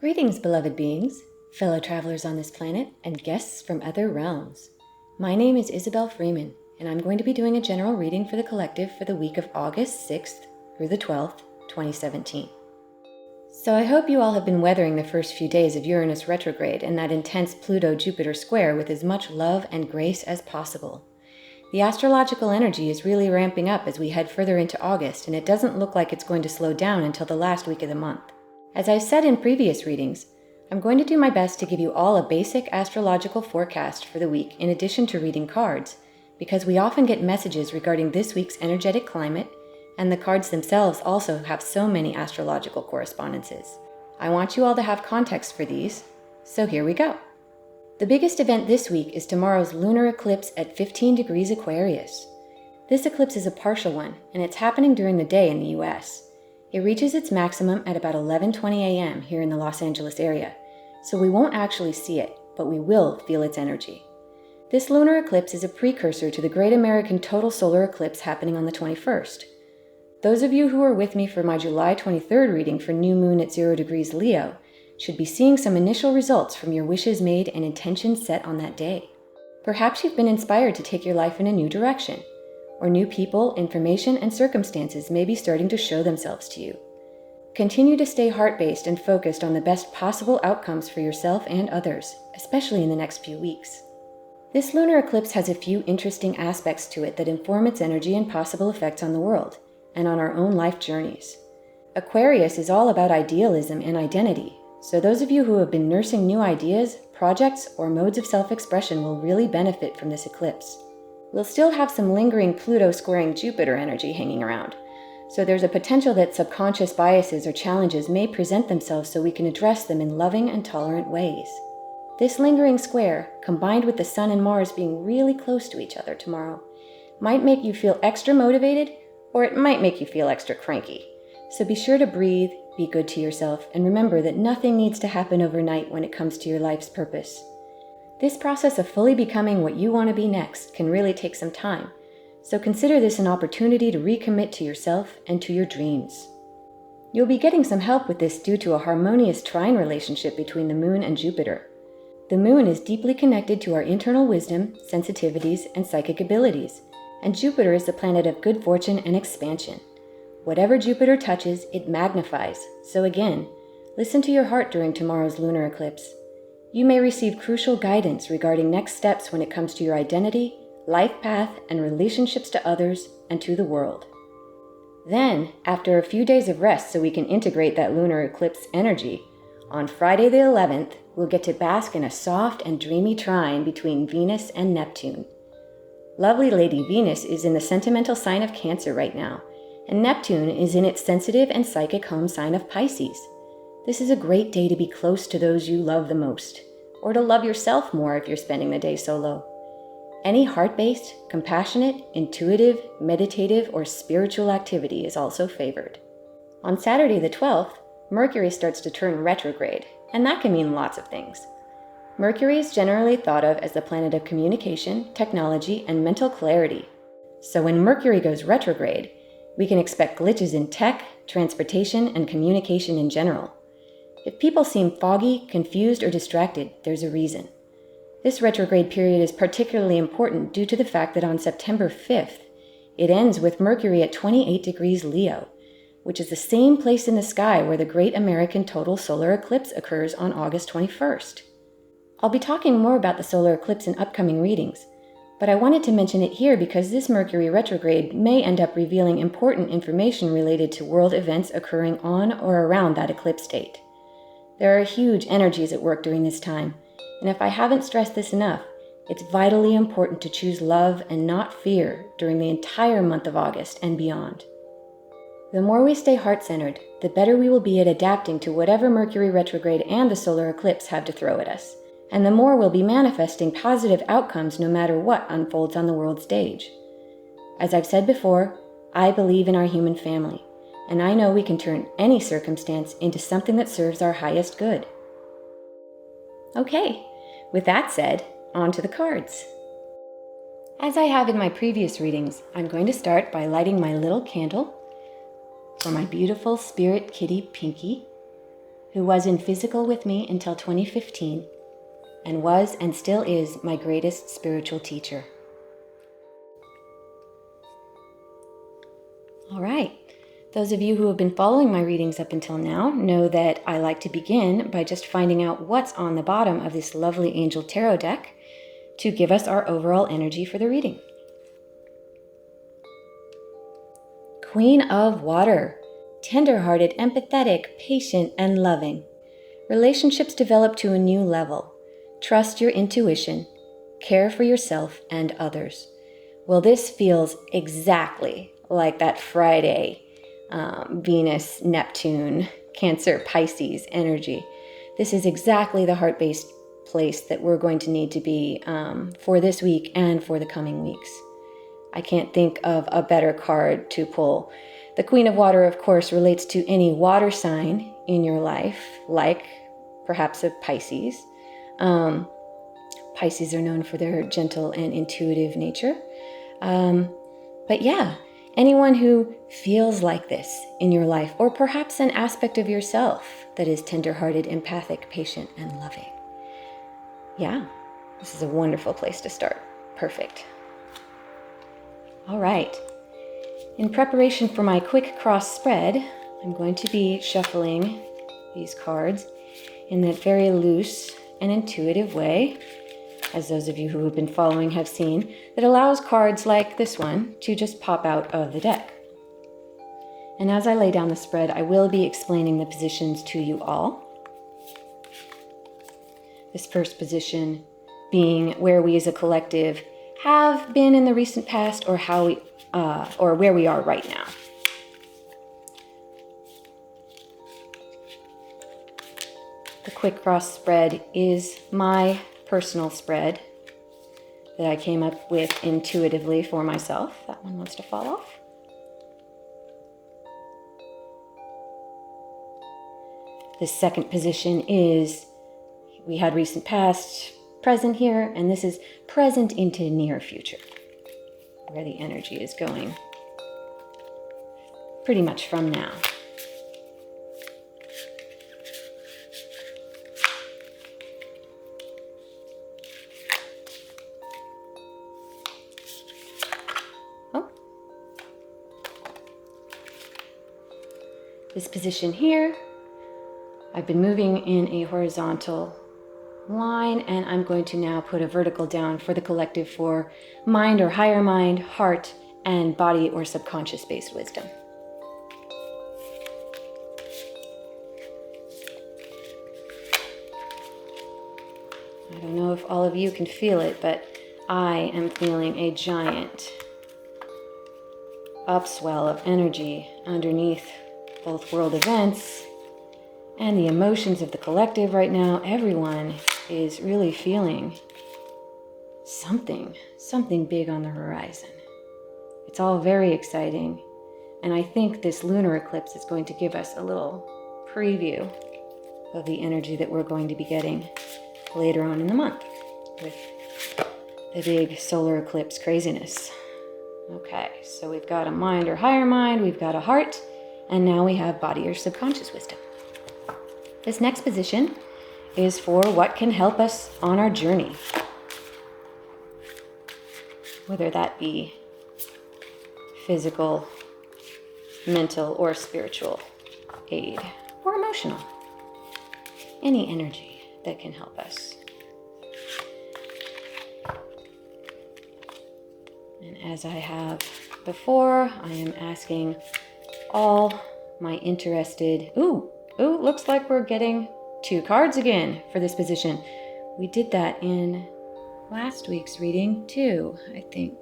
Greetings, beloved beings, fellow travelers on this planet, and guests from other realms. My name is Izobel Freeman, and I'm going to be doing a general reading for the collective for the week of August 6th through the 12th, 2017. So I hope you all have been weathering the first few days of Uranus retrograde and that intense Pluto-Jupiter square with as much love and grace as possible. The astrological energy is really ramping up as we head further into August, and it doesn't look like it's going to slow down until the last week of the month. As I've said in previous readings, I'm going to do my best to give you all a basic astrological forecast for the week in addition to reading cards, because we often get messages regarding this week's energetic climate, and the cards themselves also have so many astrological correspondences. I want you all to have context for these, so here we go. The biggest event this week is tomorrow's lunar eclipse at 15 degrees Aquarius. This eclipse is a partial one, and it's happening during the day in the US. It reaches its maximum at about 11:20 a.m. here in the Los Angeles area, so we won't actually see it, but we will feel its energy. This lunar eclipse is a precursor to the Great American Total Solar Eclipse happening on the 21st. Those of you who were with me for my July 23rd reading for New Moon at 0 degrees Leo should be seeing some initial results from your wishes made and intentions set on that day. Perhaps you've been inspired to take your life in a new direction, or new people, information, and circumstances may be starting to show themselves to you. Continue to stay heart-based and focused on the best possible outcomes for yourself and others, especially in the next few weeks. This lunar eclipse has a few interesting aspects to it that inform its energy and possible effects on the world, and on our own life journeys. Aquarius is all about idealism and identity, so those of you who have been nursing new ideas, projects, or modes of self-expression will really benefit from this eclipse. We'll still have some lingering Pluto squaring Jupiter energy hanging around, so there's a potential that subconscious biases or challenges may present themselves so we can address them in loving and tolerant ways. This lingering square, combined with the Sun and Mars being really close to each other tomorrow, might make you feel extra motivated, or it might make you feel extra cranky. So be sure to breathe, be good to yourself, and remember that nothing needs to happen overnight when it comes to your life's purpose. This process of fully becoming what you want to be next can really take some time, so consider this an opportunity to recommit to yourself and to your dreams. You'll be getting some help with this due to a harmonious trine relationship between the Moon and Jupiter. The Moon is deeply connected to our internal wisdom, sensitivities, and psychic abilities, and Jupiter is the planet of good fortune and expansion. Whatever Jupiter touches, it magnifies, so again, listen to your heart during tomorrow's lunar eclipse. You may receive crucial guidance regarding next steps when it comes to your identity, life path, and relationships to others and to the world. Then, after a few days of rest so we can integrate that lunar eclipse energy, on Friday the 11th, we'll get to bask in a soft and dreamy trine between Venus and Neptune. Lovely Lady Venus is in the sentimental sign of Cancer right now, and Neptune is in its sensitive and psychic home sign of Pisces. This is a great day to be close to those you love the most, or to love yourself more if you're spending the day solo. Any heart-based, compassionate, intuitive, meditative, or spiritual activity is also favored. On Saturday the 12th, Mercury starts to turn retrograde, and that can mean lots of things. Mercury is generally thought of as the planet of communication, technology, and mental clarity. So when Mercury goes retrograde, we can expect glitches in tech, transportation, and communication in general. If people seem foggy, confused, or distracted, there's a reason. This retrograde period is particularly important due to the fact that on September 5th, it ends with Mercury at 28 degrees Leo, which is the same place in the sky where the Great American Total Solar Eclipse occurs on August 21st. I'll be talking more about the solar eclipse in upcoming readings, but I wanted to mention it here because this Mercury retrograde may end up revealing important information related to world events occurring on or around that eclipse date. There are huge energies at work during this time, and if I haven't stressed this enough, it's vitally important to choose love and not fear during the entire month of August and beyond. The more we stay heart-centered, the better we will be at adapting to whatever Mercury retrograde and the solar eclipse have to throw at us, and the more we'll be manifesting positive outcomes no matter what unfolds on the world stage. As I've said before, I believe in our human family, and I know we can turn any circumstance into something that serves our highest good. Okay, with that said, on to the cards. As I have in my previous readings, I'm going to start by lighting my little candle for my beautiful spirit kitty Pinky, who was in physical with me until 2015 and was and still is my greatest spiritual teacher. All right. Those of you who have been following my readings up until now know that I like to begin by just finding out what's on the bottom of this lovely angel tarot deck to give us our overall energy for the reading. Queen of Water, tender-hearted, empathetic, patient, and loving. Relationships develop to a new level. Trust your intuition. Care for yourself and others. Well, this feels exactly like that Friday Venus, Neptune, Cancer, Pisces energy. This is exactly the heart-based place that we're going to need to be for this week and for the coming weeks. I can't think of a better card to pull. The Queen of Water, of course, relates to any water sign in your life, like perhaps a Pisces. Pisces are known for their gentle and intuitive nature. But yeah, anyone who feels like this in your life, or perhaps an aspect of yourself that is tender-hearted, empathic, patient, and loving. Yeah, this is a wonderful place to start. Perfect. All right. In preparation for my quick cross spread, I'm going to be shuffling these cards in that very loose and intuitive way, as those of you who have been following have seen, that allows cards like this one to just pop out of the deck. And as I lay down the spread, I will be explaining the positions to you all. This first position being where we as a collective have been in the recent past, or how we, or where we are right now. The quick cross spread is my personal spread that I came up with intuitively for myself. That one wants to fall off. The second position is, we had recent past, present here, and this is present into near future, where the energy is going pretty much from now. This position here, I've been moving in a horizontal line, and I'm going to now put a vertical down for the collective for mind or higher mind, heart, and body or subconscious-based wisdom. I don't know if all of you can feel it, but I am feeling a giant upswell of energy underneath both world events and the emotions of the collective right now. Everyone is really feeling something big on the horizon. It's all very exciting, and I think this lunar eclipse is going to give us a little preview of the energy that we're going to be getting later on in the month with the big solar eclipse craziness. Okay, so we've got a mind or higher mind, we've got a heart, and now we have body or subconscious wisdom. This next position is for what can help us on our journey, whether that be physical, mental, or spiritual aid, or emotional. Any energy that can help us. And as I have before, I am asking all my interested... Ooh, looks like we're getting 2 cards again for this position. We did that in last week's reading too, I think.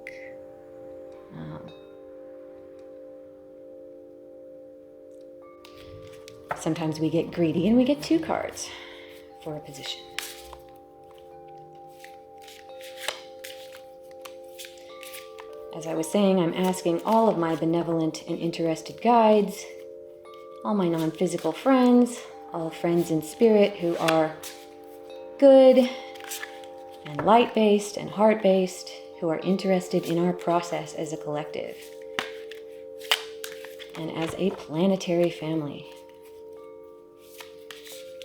Sometimes we get greedy and we get 2 cards for a position. As I was saying, I'm asking all of my benevolent and interested guides, all my non-physical friends, all friends in spirit who are good and light-based and heart-based, who are interested in our process as a collective and as a planetary family.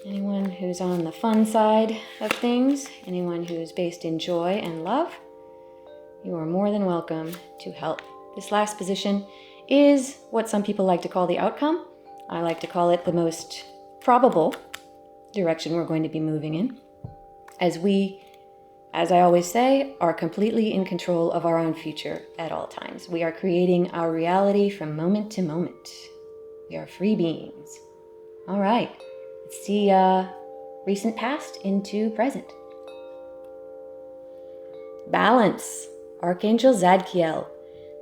Anyone who's on the fun side of things, anyone who's based in joy and love, you are more than welcome to help. This last position is what some people like to call the outcome. I like to call it the most probable direction we're going to be moving in, as we, as I always say, are completely in control of our own future at all times. We are creating our reality from moment to moment. We are free beings. All right, let's see recent past into present. Balance. Archangel Zadkiel.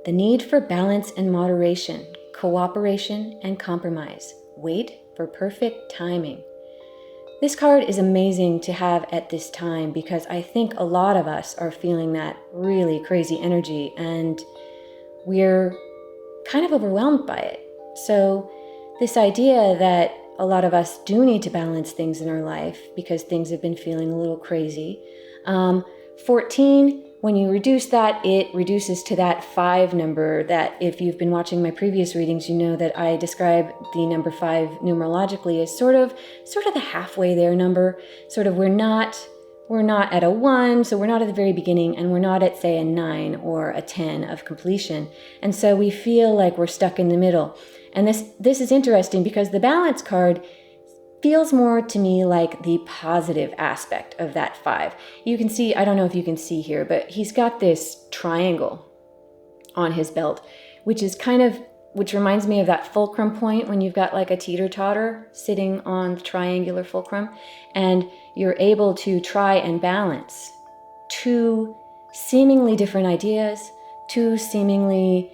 The need for balance and moderation, cooperation and compromise. Wait for perfect timing. This card is amazing to have at this time because I think a lot of us are feeling that really crazy energy and we're kind of overwhelmed by it. So this idea that a lot of us do need to balance things in our life because things have been feeling a little crazy. 14, when you reduce that, it reduces to that 5 number that if you've been watching my previous readings, you know that I describe the number 5 numerologically as sort of the halfway there number. Sort of we're not at a 1, so we're not at the very beginning, and we're not at, say, a 9 or a 10 of completion. And so we feel like we're stuck in the middle. And this is interesting because the balance card feels more to me like the positive aspect of that 5. You can see, I don't know if you can see here, but he's got this triangle on his belt, which reminds me of that fulcrum point when you've got like a teeter-totter sitting on the triangular fulcrum, and you're able to try and balance 2 seemingly different ideas, 2 seemingly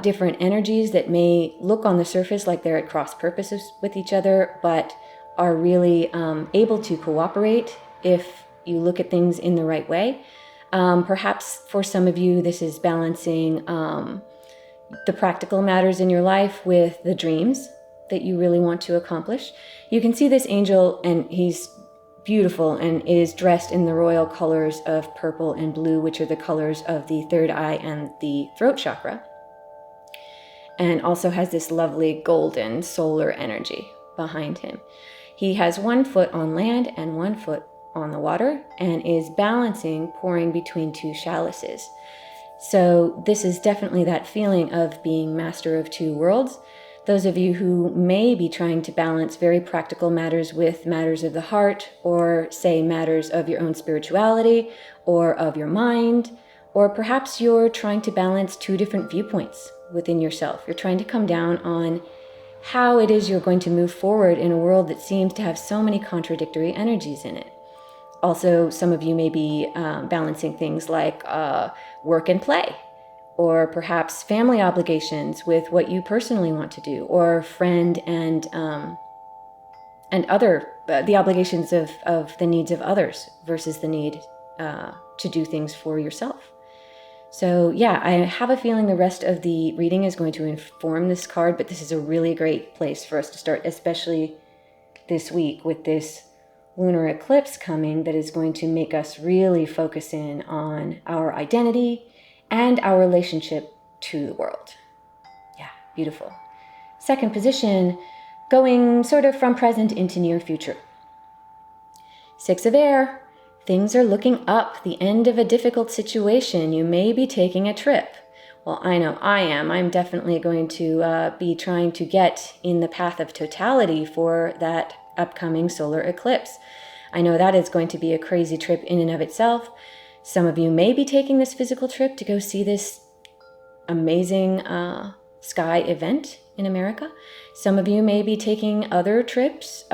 different energies that may look on the surface like they're at cross purposes with each other, but are really able to cooperate if you look at things in the right way. Perhaps for some of you, this is balancing the practical matters in your life with the dreams that you really want to accomplish. You can see this angel, and he's beautiful and is dressed in the royal colors of purple and blue, which are the colors of the third eye and the throat chakra, and also has this lovely golden solar energy behind him. He has 1 foot on land and 1 foot on the water and is balancing, pouring between 2 chalices. So this is definitely that feeling of being master of 2 worlds. Those of you who may be trying to balance very practical matters with matters of the heart, or say matters of your own spirituality or of your mind, or perhaps you're trying to balance 2 different viewpoints within yourself. You're trying to come down on how it is you're going to move forward in a world that seems to have so many contradictory energies in it. Also, some of you may be balancing things like work and play, or perhaps family obligations with what you personally want to do, or friend and other the obligations of the needs of others versus the need to do things for yourself. So yeah, I have a feeling the rest of the reading is going to inform this card, but this is a really great place for us to start, especially this week with this lunar eclipse coming that is going to make us really focus in on our identity and our relationship to the world. Yeah, beautiful. Second position, going sort of from present into near future. 6 of air. Things are looking up, the end of a difficult situation. You may be taking a trip. Well, I know I am. I'm definitely going to be trying to get in the path of totality for that upcoming solar eclipse. I know that is going to be a crazy trip in and of itself. Some of you may be taking this physical trip to go see this amazing sky event in America. Some of you may be taking other trips,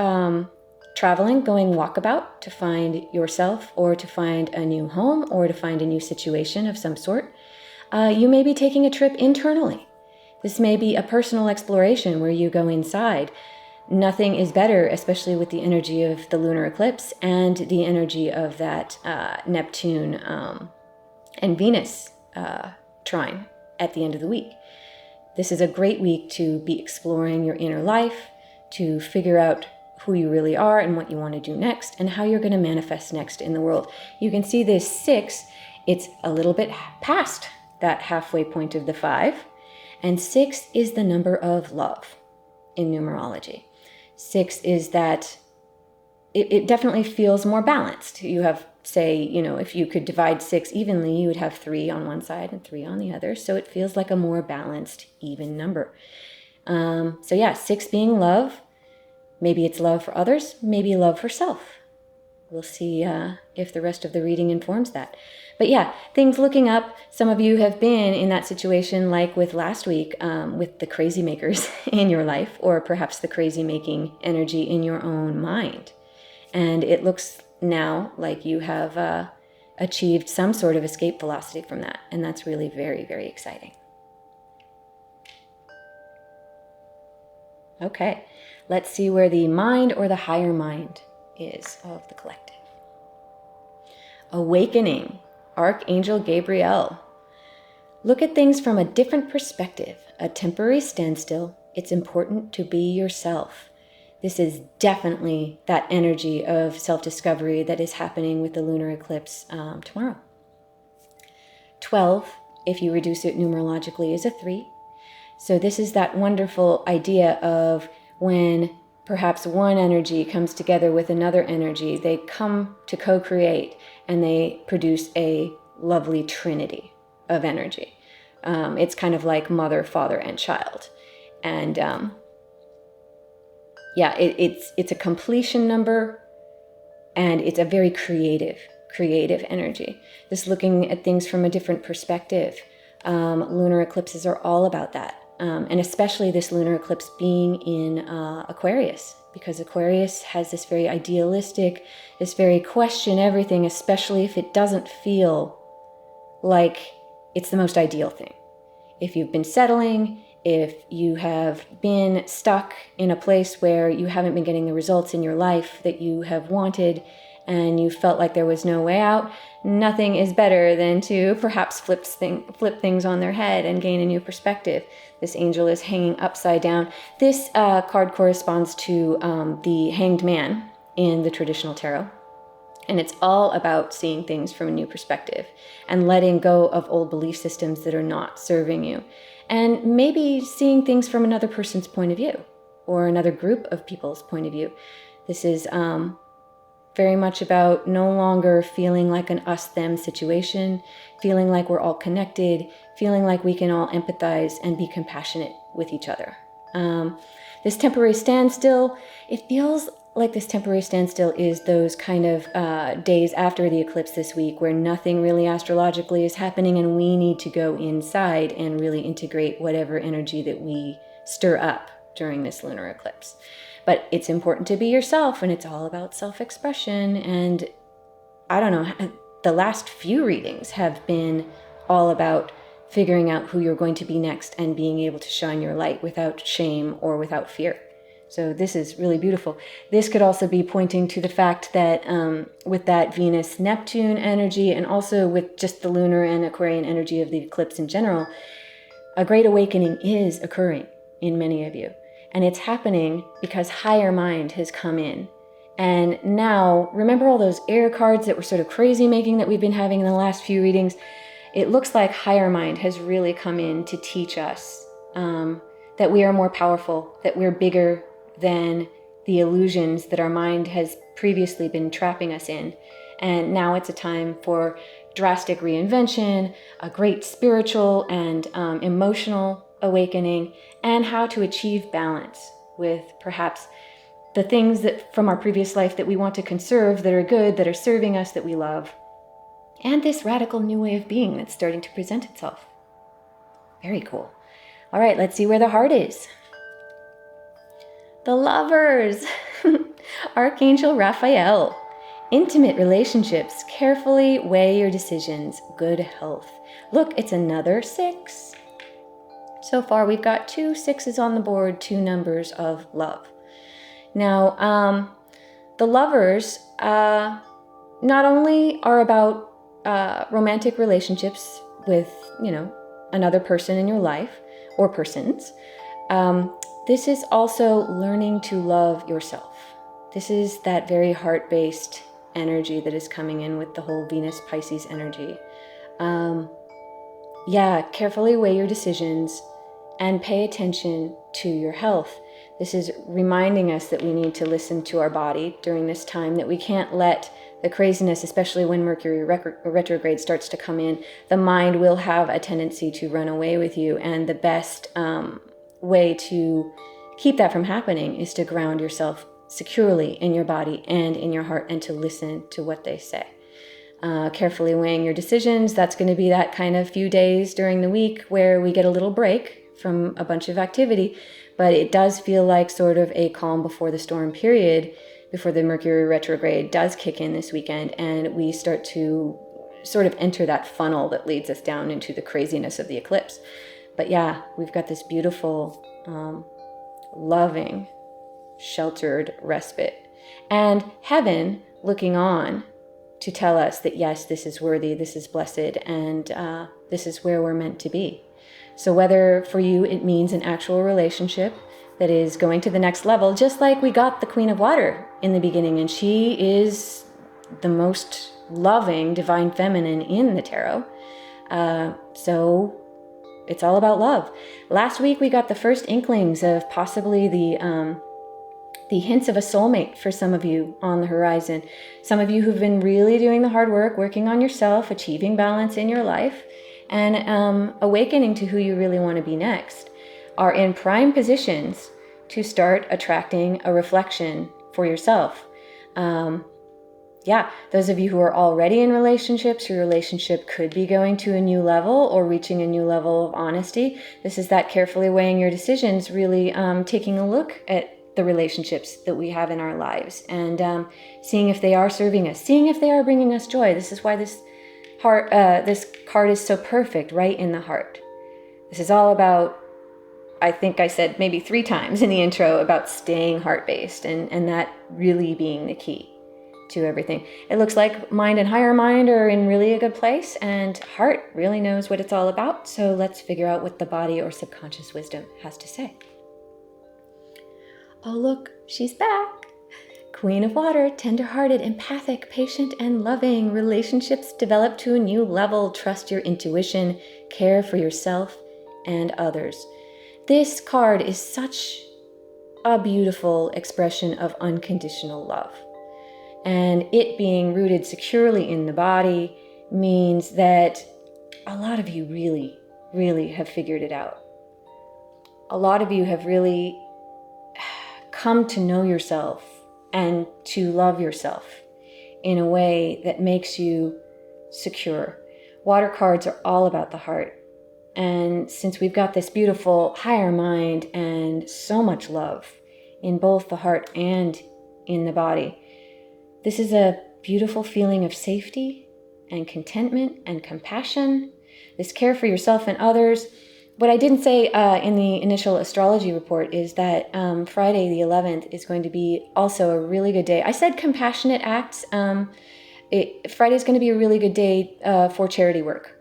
traveling, going walkabout to find yourself or to find a new home or to find a new situation of some sort. You may be taking a trip internally. This may be a personal exploration where you go inside. Nothing is better, especially with the energy of the lunar eclipse and the energy of that Neptune and Venus trine at the end of the week. This is a great week to be exploring your inner life, to figure out who you really are and what you want to do next and how you're going to manifest next in the world. You can see this 6, it's a little bit past that halfway point of the 5, and 6 is the number of love in numerology. 6 is that it definitely feels more balanced. You have, say, if you could divide 6 evenly, you would have 3 on one side and 3 on the other. So it feels like a more balanced, even number. So yeah, 6 being love. Maybe it's love for others, maybe love for self. We'll see if the rest of the reading informs that. But yeah, things looking up. Some of you have been in that situation like with last week with the crazy makers in your life, or perhaps the crazy making energy in your own mind. And it looks now like you have achieved some sort of escape velocity from that. And that's really very, very exciting. Okay, let's see where the mind or the higher mind is of the collective. Awakening, Archangel Gabriel. Look at things from a different perspective. A temporary standstill. It's important to be yourself. This is definitely that energy of self-discovery that is happening with the lunar eclipse tomorrow. 12, if you reduce it numerologically, is a 3. So this is that wonderful idea of when perhaps one energy comes together with another energy, they come to co-create and they produce a lovely trinity of energy. It's kind of like mother, father, and child. And yeah, it's a completion number, and it's a very creative energy. This looking at things from a different perspective. Lunar eclipses are all about that. And especially this lunar eclipse being in Aquarius, because Aquarius has this very idealistic, this very question everything, especially if it doesn't feel like it's the most ideal thing. If you've been settling, if you have been stuck in a place where you haven't been getting the results in your life that you have wanted, and you felt like there was no way out, nothing is better than to perhaps flip things on their head and gain a new perspective. This angel is hanging upside down. This card corresponds to the Hanged Man in the traditional tarot. And it's all about seeing things from a new perspective and letting go of old belief systems that are not serving you. And maybe seeing things from another person's point of view or another group of people's point of view. This is very much about no longer feeling like an us-them situation, feeling like we're all connected, feeling like we can all empathize and be compassionate with each other. This temporary standstill, it feels like this temporary standstill is those kind of days after the eclipse this week where nothing really astrologically is happening and we need to go inside and really integrate whatever energy that we stir up during this lunar eclipse. But it's important to be yourself, and it's all about self-expression. And I don't know, the last few readings have been all about figuring out who you're going to be next and being able to shine your light without shame or without fear. So this is really beautiful. This could also be pointing to the fact that with that Venus-Neptune energy, and also with just the lunar and Aquarian energy of the eclipse in general, a great awakening is occurring in many of you. And it's happening because higher mind has come in. And now, remember all those air cards that were sort of crazy making that we've been having in the last few readings? It looks like higher mind has really come in to teach us that we are more powerful, that we're bigger than the illusions that our mind has previously been trapping us in. And now it's a time for drastic reinvention, a great spiritual and emotional awakening, and how to achieve balance with perhaps the things that from our previous life that we want to conserve, that are good, that are serving us, that we love, and this radical new way of being that's starting to present itself. Very cool. All right, let's see where the heart is. The Lovers, Archangel Raphael. Intimate relationships, carefully weigh your decisions, good health. Look, it's another 6. So far, we've got 2 6s on the board, 2 numbers of love. Now, the Lovers not only are about romantic relationships with, another person in your life or persons. This is also learning to love yourself. This is that very heart-based energy that is coming in with the whole Venus-Pisces energy. Carefully weigh your decisions and pay attention to your health. This is reminding us that we need to listen to our body during this time, that we can't let the craziness, especially when Mercury retrograde starts to come in, the mind will have a tendency to run away with you. And the best way to keep that from happening is to ground yourself securely in your body and in your heart, and to listen to what they say. Carefully weighing your decisions. That's going to be that kind of few days during the week where we get a little break from a bunch of activity, but it does feel like sort of a calm before the storm period, before the Mercury retrograde does kick in this weekend, and we start to sort of enter that funnel that leads us down into the craziness of the eclipse. But yeah, we've got this beautiful, loving, sheltered respite, and heaven looking on to tell us that yes, this is worthy, this is blessed, and this is where we're meant to be. So whether for you it means an actual relationship that is going to the next level, just like we got the Queen of Water in the beginning, and she is the most loving divine feminine in the tarot. So it's all about love. Last week we got the first inklings of possibly the hints of a soulmate for some of you on the horizon. Some of you who've been really doing the hard work, working on yourself, achieving balance in your life, and awakening to who you really want to be next, are in prime positions to start attracting a reflection for yourself. Those of you who are already in relationships, your relationship could be going to a new level or reaching a new level of honesty. This is that carefully weighing your decisions, really taking a look at the relationships that we have in our lives, and seeing if they are serving us, seeing if they are bringing us joy. This is why this card is so perfect, right in the heart. This is all about, I think I said maybe 3 times in the intro, about staying heart-based, and that really being the key to everything. It looks like mind and higher mind are in really a good place, and heart really knows what it's all about. So let's figure out what the body or subconscious wisdom has to say. Oh, look, she's back. Queen of Water, tender-hearted, empathic, patient, and loving. Relationships develop to a new level. Trust your intuition. Care for yourself and others. This card is such a beautiful expression of unconditional love. And it being rooted securely in the body means that a lot of you really, really have figured it out. A lot of you have really come to know yourself and to love yourself in a way that makes you secure. Water cards are all about the heart. And since we've got this beautiful higher mind and so much love in both the heart and in the body, this is a beautiful feeling of safety and contentment and compassion, this care for yourself and others. What I didn't say in the initial astrology report is that Friday the 11th is going to be also a really good day. I said compassionate acts. Friday is going to be a really good day for charity work,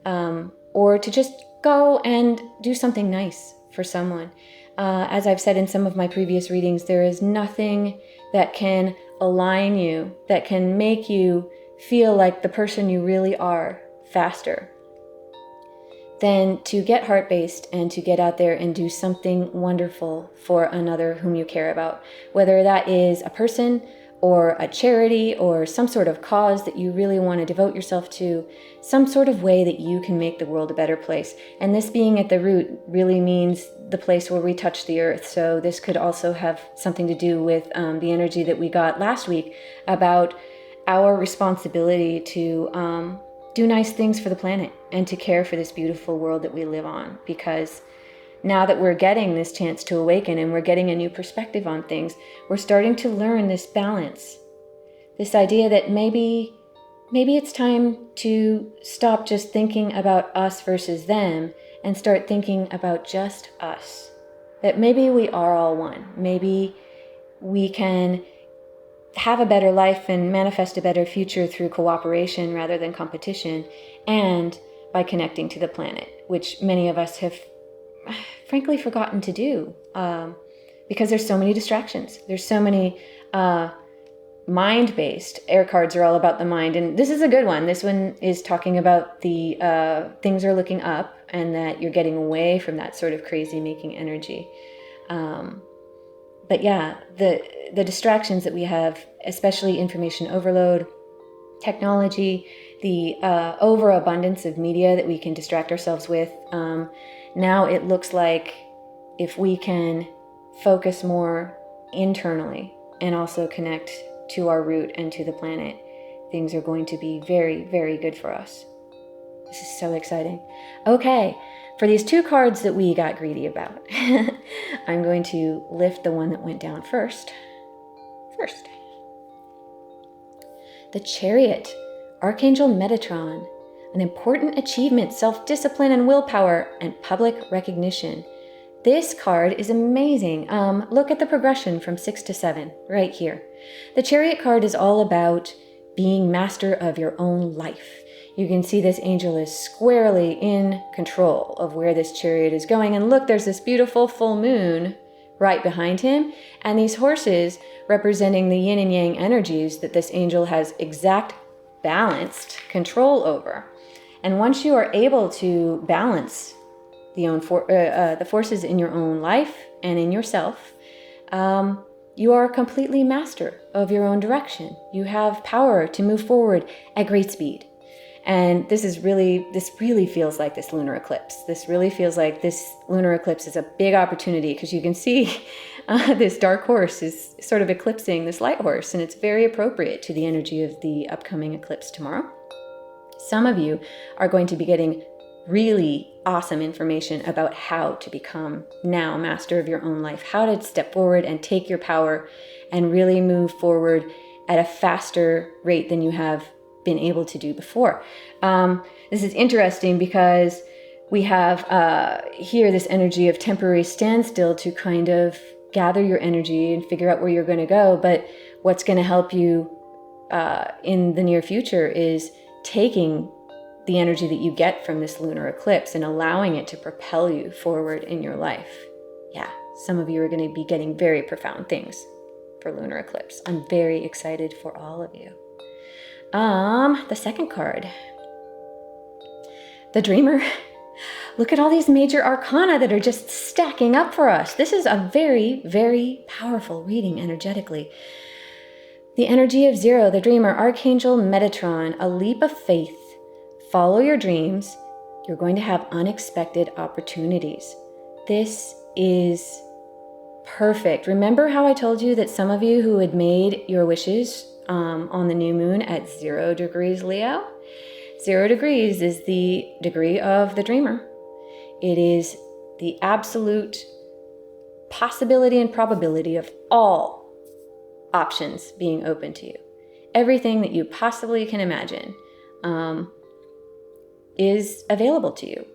or to just go and do something nice for someone. As I've said in some of my previous readings, there is nothing that can align you, that can make you feel like the person you really are faster than to get heart-based and to get out there and do something wonderful for another whom you care about. Whether that is a person or a charity or some sort of cause that you really want to devote yourself to, some sort of way that you can make the world a better place. And this being at the root really means the place where we touch the earth. So this could also have something to do with the energy that we got last week about our responsibility to do nice things for the planet and to care for this beautiful world that we live on. Because now that we're getting this chance to awaken and we're getting a new perspective on things, we're starting to learn this balance, this idea that maybe it's time to stop just thinking about us versus them and start thinking about just us. That maybe we are all one. Maybe we can have a better life and manifest a better future through cooperation rather than competition, and by connecting to the planet, which many of us have frankly forgotten to do because there's so many distractions. There's so many mind-based. Air cards are all about the mind, and this is a good one. This one is talking about the things are looking up and that you're getting away from that sort of crazy making energy. But yeah, the distractions that we have, especially information overload, technology, the overabundance of media that we can distract ourselves with. Now it looks like if we can focus more internally and also connect to our root and to the planet, things are going to be very, very good for us. This is so exciting. Okay, for these 2 cards that we got greedy about, I'm going to lift the one that went down first. The Chariot, Archangel Metatron, an important achievement, self-discipline and willpower, and public recognition. This card is amazing. Look at the progression from 6 to 7 right here. The Chariot card is all about being master of your own life. You can see this angel is squarely in control of where this chariot is going. And look, there's this beautiful full moon right behind him. And these horses representing the yin and yang energies that this angel has exact balanced control over. And once you are able to balance the forces in your own life and in yourself, you are completely master of your own direction. You have power to move forward at great speed. And this really feels like this lunar eclipse. This really feels like this lunar eclipse is a big opportunity, because you can see this dark horse is sort of eclipsing this light horse, and it's very appropriate to the energy of the upcoming eclipse tomorrow. Some of you are going to be getting really awesome information about how to become now master of your own life, how to step forward and take your power and really move forward at a faster rate than you have been able to do before. This is interesting because we have here this energy of temporary standstill to kind of gather your energy and figure out where you're going to go. But what's going to help you in the near future is taking the energy that you get from this lunar eclipse and allowing it to propel you forward in your life. Yeah, some of you are going to be getting very profound things for lunar eclipse. I'm very excited for all of you. The second card, the Dreamer. Look at all these major arcana that are just stacking up for us. This is a very, very powerful reading energetically. The energy of 0, the Dreamer, Archangel Metatron, a leap of faith. Follow your dreams. You're going to have unexpected opportunities. This is perfect. Remember how I told you that some of you who had made your wishes on the new moon at 0 degrees Leo? 0 degrees is the degree of the Dreamer. It is the absolute possibility and probability of all options being open to you. Everything that you possibly can imagine is available to you.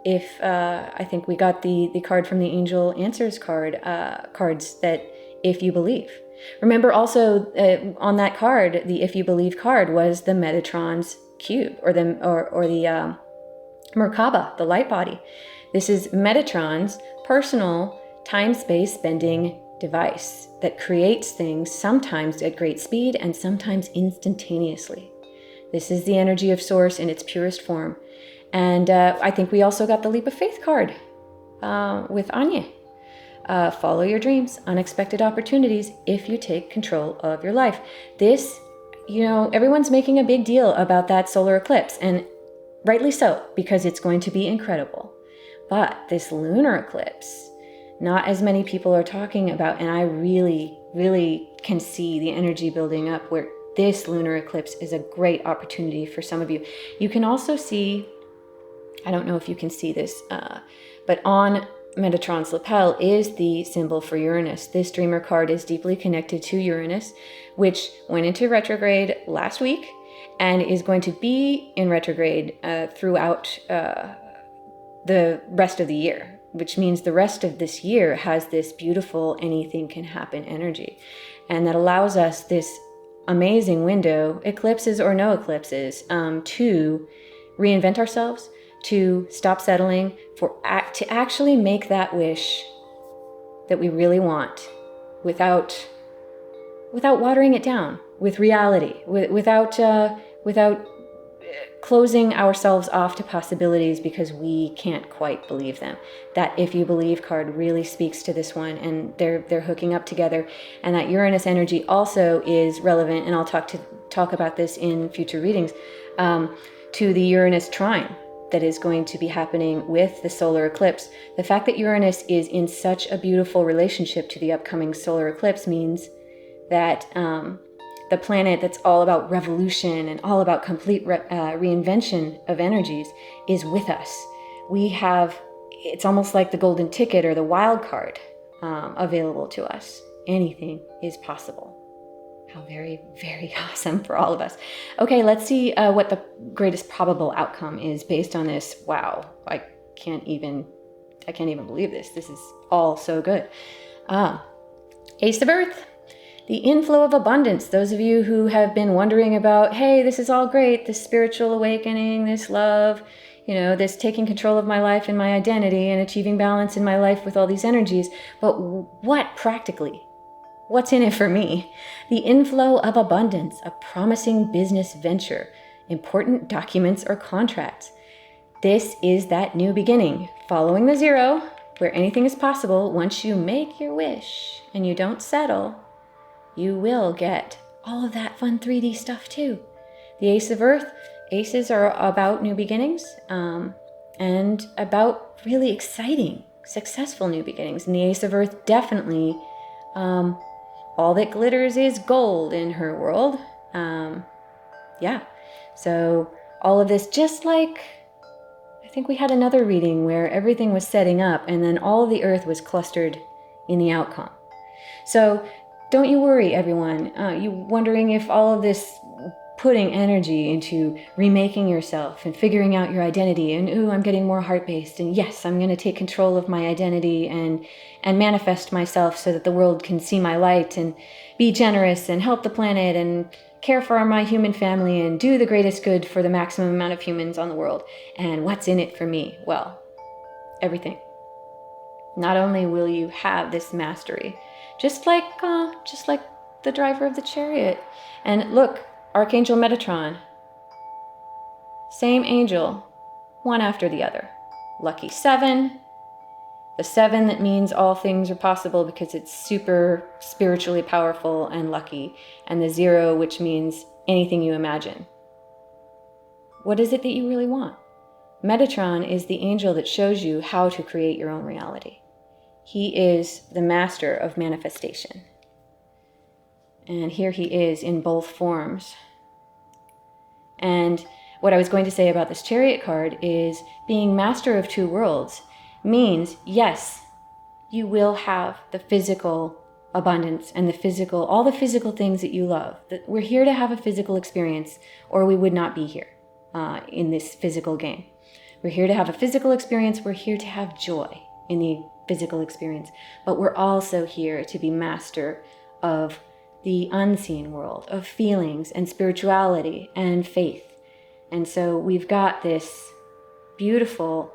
If I think we got the card from the Angel Answers cards that if you believe. Remember also on that card, the if you believe card was the Metatron's cube or the Merkaba, the light body. This is Metatron's personal time-space bending device that creates things sometimes at great speed and sometimes instantaneously. This is the energy of Source in its purest form. And I think we also got the Leap of Faith card with Anya. Follow your dreams, unexpected opportunities if you take control of your life. This, everyone's making a big deal about that solar eclipse, and rightly so, because it's going to be incredible. But this lunar eclipse, not as many people are talking about, and I really, really can see the energy building up where this lunar eclipse is a great opportunity for some of you. You can also see, I don't know if you can see this, but on Metatron's lapel is the symbol for Uranus. This Dreamer card is deeply connected to Uranus, which went into retrograde last week and is going to be in retrograde throughout the rest of the year, which means the rest of this year has this beautiful anything can happen energy. And that allows us this amazing window, eclipses or no eclipses, to reinvent ourselves, to stop settling, to actually make that wish that we really want without watering it down with reality, without closing ourselves off to possibilities because we can't quite believe them. That if you believe card really speaks to this one, and they're hooking up together, and that Uranus energy also is relevant, and I'll talk about this in future readings, to the Uranus trine that is going to be happening with the solar eclipse. The fact that Uranus is in such a beautiful relationship to the upcoming solar eclipse means that the planet that's all about revolution and all about complete reinvention of energies is with us. It's almost like the golden ticket or the wild card available to us. Anything is possible. How very, very awesome for all of us. Okay, let's see what the greatest probable outcome is based on this. Wow, I can't even believe this. This is all so good. Ace of Earth, the inflow of abundance. Those of you who have been wondering about, hey, this is all great, this spiritual awakening, this love, this taking control of my life and my identity and achieving balance in my life with all these energies. But what practically? What's in it for me? The inflow of abundance, a promising business venture, important documents or contracts. This is that new beginning, following the zero, where anything is possible. Once you make your wish and you don't settle, you will get all of that fun 3D stuff too. The Ace of Earth, aces are about new beginnings and about really exciting, successful new beginnings. And the Ace of Earth definitely, all that glitters is gold in her world. So all of this, just like, I think we had another reading where everything was setting up and then all of the earth was clustered in the outcome. So don't you worry, everyone. You wondering if all of this putting energy into remaking yourself and figuring out your identity and, ooh, I'm getting more heart-based, and yes, I'm going to take control of my identity and manifest myself so that the world can see my light and be generous and help the planet and care for my human family and do the greatest good for the maximum amount of humans on the world. And what's in it for me? Well, everything. Not only will you have this mastery, just like the driver of the chariot. And look, Archangel Metatron, same angel, one after the other. Lucky 7, the 7 that means all things are possible because it's super spiritually powerful and lucky, and the 0, which means anything you imagine. What is it that you really want? Metatron is the angel that shows you how to create your own reality. He is the master of manifestation. And here he is in both forms. And what I was going to say about this Chariot card is being master of two worlds means, yes, you will have the physical abundance and all the physical things that you love. That we're here to have a physical experience, or we would not be here in this physical game. We're here to have a physical experience. We're here to have joy in the physical experience. But we're also here to be master of the unseen world, of feelings and spirituality and faith. And so we've got this beautiful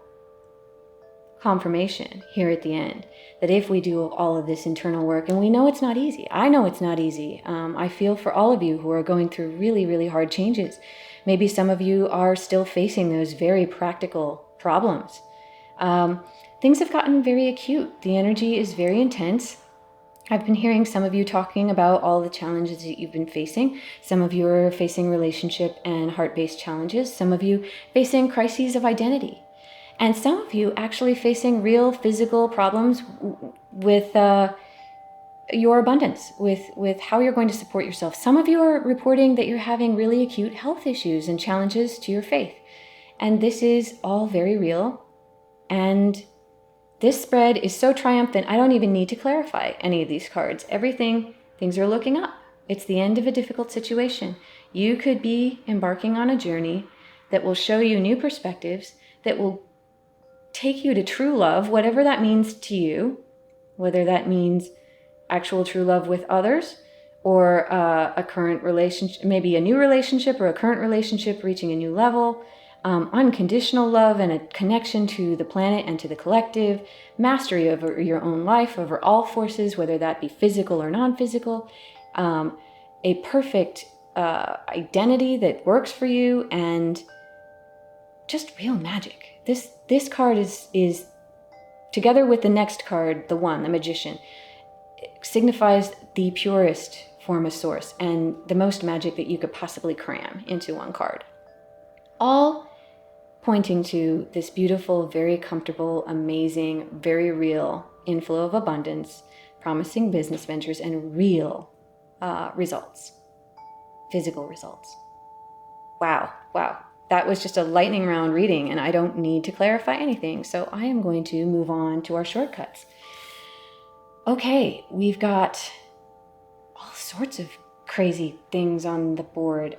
confirmation here at the end that if we do all of this internal work, and we know it's not easy. I know it's not easy. I feel for all of you who are going through really, really hard changes. Maybe some of you are still facing those very practical problems. Things have gotten very acute. The energy is very intense. I've been hearing some of you talking about all the challenges that you've been facing. Some of you are facing relationship and heart-based challenges. Some of you facing crises of identity. And some of you actually facing real physical problems with your abundance, with how you're going to support yourself. Some of you are reporting that you're having really acute health issues and challenges to your faith. And this is all very real. And this spread is so triumphant, I don't even need to clarify any of these cards. Things are looking up. It's the end of a difficult situation. You could be embarking on a journey that will show you new perspectives, that will take you to true love, whatever that means to you, whether that means actual true love with others, or a current relationship, maybe a new relationship or a current relationship reaching a new level, unconditional love and a connection to the planet and to the collective, mastery over your own life, over all forces, whether that be physical or non-physical, a perfect identity that works for you, and just real magic. This card is together with the next card, the Magician, signifies the purest form of source and the most magic that you could possibly cram into one card. All pointing to this beautiful, very comfortable, amazing, very real inflow of abundance, promising business ventures, and real results, physical results. Wow. That was just a lightning round reading, and I don't need to clarify anything, so I am going to move on to our shortcuts. Okay, we've got all sorts of crazy things on the board.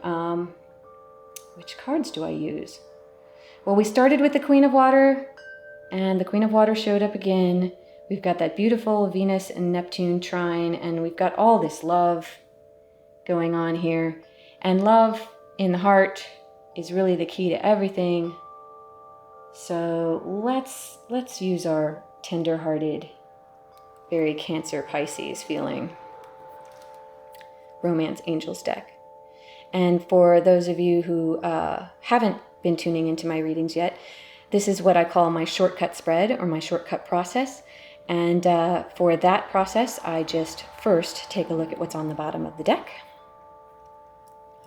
Which cards do I use? Well, we started with the Queen of Water, and the Queen of Water showed up again. We've got that beautiful Venus and Neptune trine, and we've got all this love going on here. And love in the heart is really the key to everything. So let's use our tender-hearted, very Cancer Pisces feeling Romance Angels deck. And for those of you who haven't been tuning into my readings yet, this is what I call my shortcut spread, or my shortcut process. And for that process, I just first take a look at what's on the bottom of the deck.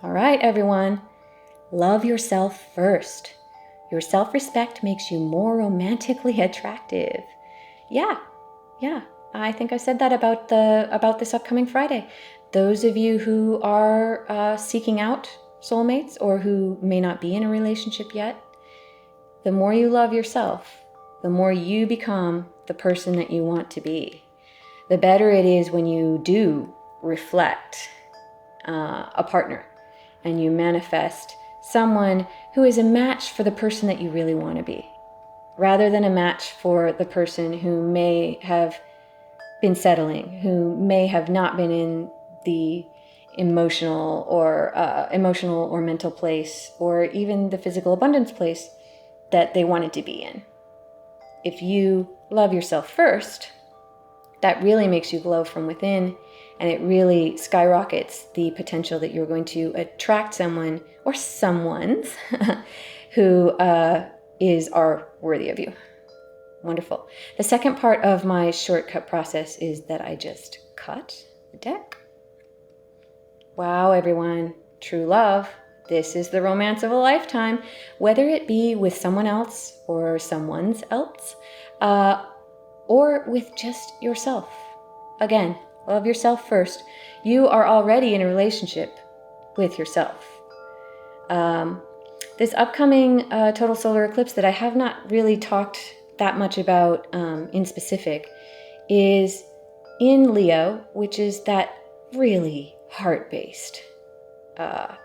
All right, everyone. Love yourself first. Your self-respect makes you more romantically attractive. Yeah. I think I said that about this upcoming Friday. Those of you who are seeking out soulmates, or who may not be in a relationship yet, the more you love yourself, the more you become the person that you want to be. The better it is when you do reflect a partner, and you manifest someone who is a match for the person that you really want to be, rather than a match for the person who may have been settling, who may have not been in the emotional or mental place, or even the physical abundance place that they wanted to be in. If you love yourself first, that really makes you glow from within, and it really skyrockets the potential that you're going to attract someone or someones who are worthy of you. Wonderful. The second part of my shortcut process is that I just cut the deck. Wow, everyone. True love. This is the romance of a lifetime, whether it be with someone else or someone's else, or with just yourself. Again, love yourself first. You are already in a relationship with yourself. This upcoming total solar eclipse that I have not really talked that much about in specific is in Leo, which is that really heart-based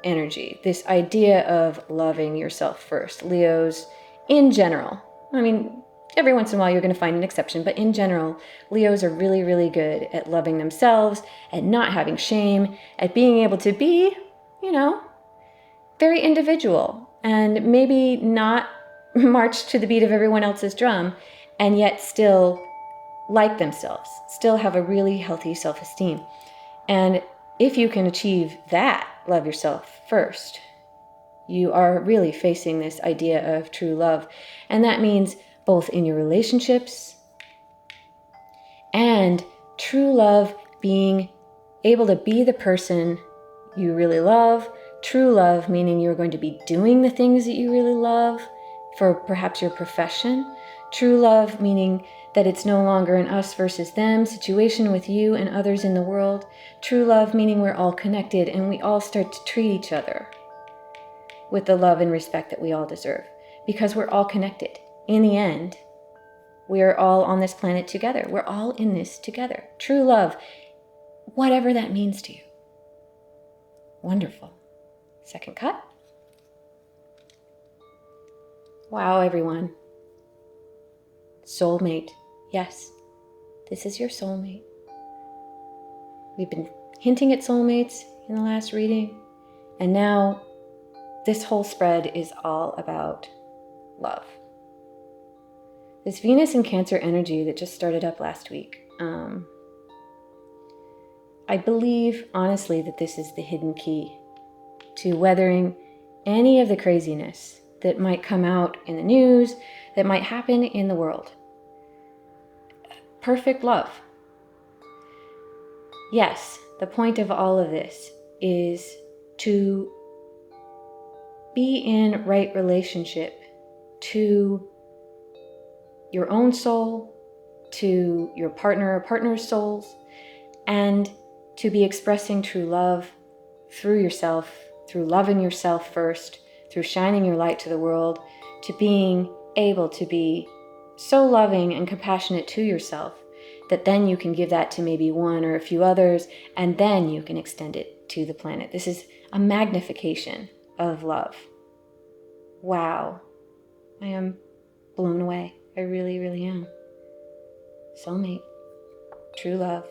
energy. This idea of loving yourself first. Leos, in general, I mean, every once in a while you're going to find an exception, but in general, Leos are really, really good at loving themselves, at not having shame, at being able to be, very individual, and maybe not march to the beat of everyone else's drum, and yet still like themselves, still have a really healthy self-esteem. And if you can achieve that, love yourself first, you are really facing this idea of true love. And that means both in your relationships and true love, being able to be the person you really love. True love meaning you're going to be doing the things that you really love for perhaps your profession. True love meaning that it's no longer an us versus them situation with you and others in the world. True love meaning we're all connected and we all start to treat each other with the love and respect that we all deserve, because we're all connected. In the end, we are all on this planet together. We're all in this together. True love, whatever that means to you. Wonderful. Second cut. Wow, everyone. Soulmate. Yes, this is your soulmate. We've been hinting at soulmates in the last reading, and now this whole spread is all about love. This Venus and Cancer energy that just started up last week, I believe, honestly, that this is the hidden key to weathering any of the craziness that might come out in the news, that might happen in the world. Perfect love. Yes, the point of all of this is to be in right relationship to your own soul, to your partner or partner's souls, and to be expressing true love through yourself, through loving yourself first, through shining your light to the world, to being able to be so loving and compassionate to yourself that then you can give that to maybe one or a few others, and then you can extend it to the planet. This is a magnification of love. Wow. I am blown away. I really, really am. Soulmate. True love.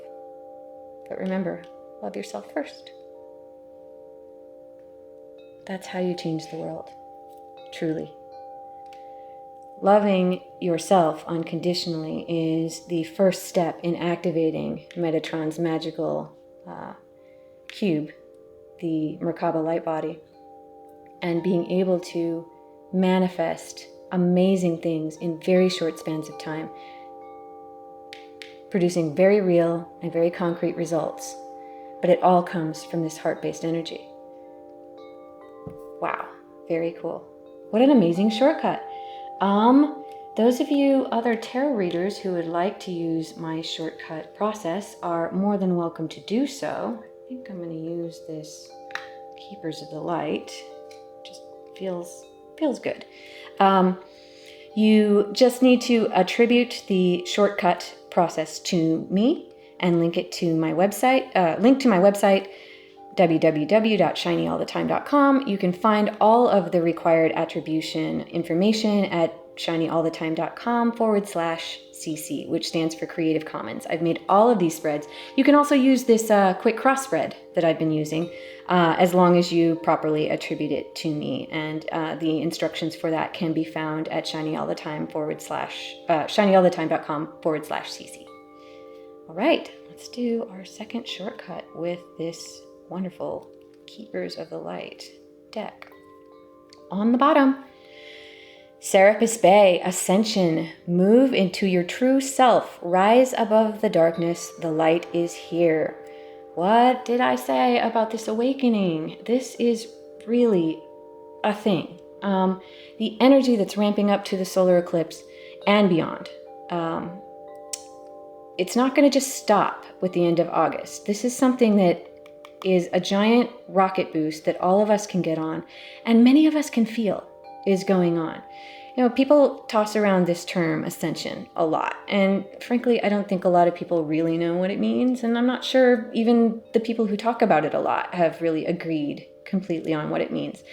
But remember, love yourself first. That's how you change the world. Truly. Loving yourself unconditionally is the first step in activating Metatron's magical cube, the Merkaba light body, and being able to manifest amazing things in very short spans of time, producing very real and very concrete results. But it all comes from this heart-based energy. Wow, very cool. What an amazing shortcut. Those of you other tarot readers who would like to use my shortcut process are more than welcome to do so. I think I'm going to use this Keepers of the Light. Just feels good. You just need to attribute the shortcut process to me and link to my website, www.shinyallthetime.com. You can find all of the required attribution information at shinyallthetime.com/CC, which stands for Creative Commons. I've made all of these spreads. You can also use this quick cross spread that I've been using, as long as you properly attribute it to me. And the instructions for that can be found at shinyallthetime.com/CC. All right, let's do our second shortcut with this wonderful Keepers of the Light deck. On the bottom, Serapis Bay, Ascension. Move into your true self. Rise above the darkness. The light is here. What did I say about this awakening? This is really a thing. The energy that's ramping up to the solar eclipse and beyond. It's not going to just stop with the end of August. This is something that is a giant rocket boost that all of us can get on, and many of us can feel is going on. You know, people toss around this term Ascension a lot, and frankly, I don't think a lot of people really know what it means, and I'm not sure even the people who talk about it a lot have really agreed completely on what it means.